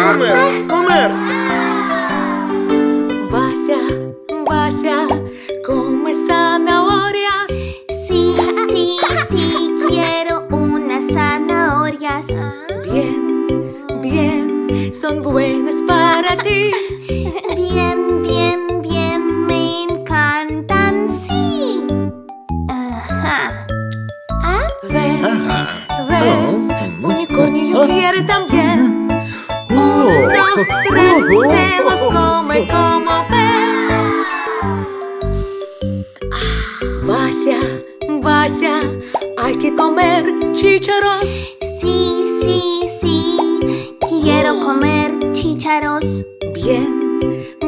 comer, comer. Vacia, come zanahorias. Sí, sí, sí, quiero unas zanahorias. Bien, son buenas para ti. Bien, bien, bien, me encantan, sí. Ajá. ¿Ves? Unicornio quiere también. Unos tres se los come como ves. Vacia, hay que comer chícharos. Sí, sí, sí, quiero comer chícharos.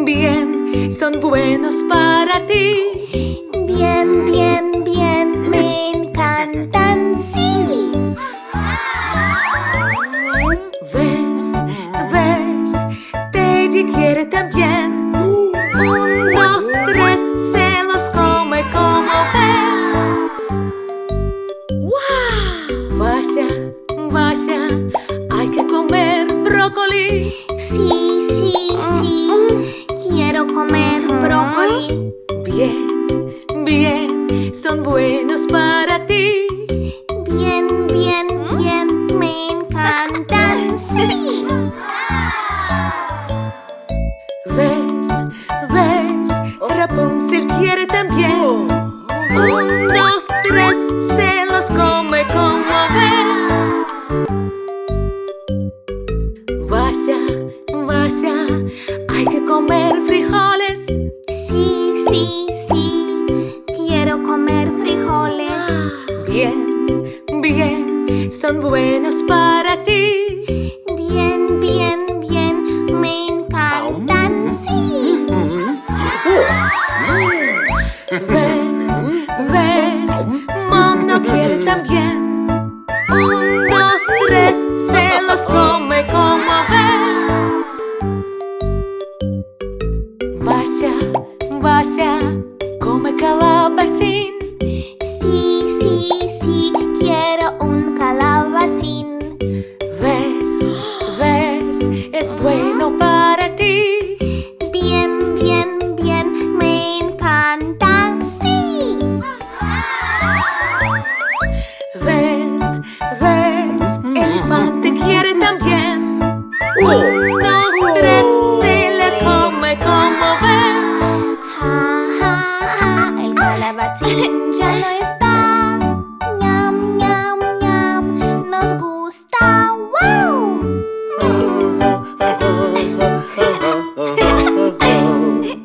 Bien, son buenos para ti. Bien, bien, bien, me encantan, sí. ¿Ves? Teddy quiere también. Unos tres se los come como ves. Vacia, hay que comer brócoli. Sí, sí, sí, quiero comer brócoli. Bien, son buenos para ti. Bien, bien, bien, me encantan, sí. ¿Ves? Rapunzel quiere también. Unos tres se los come como ves. Vacia, hay que comer frijoles. Sí, sí, sí, quiero comer frijoles. Bien, son buenos para ti. Bien, bien, bien, me encantan, sí. ¿Ves? Mono quiere también. Unos tres se los come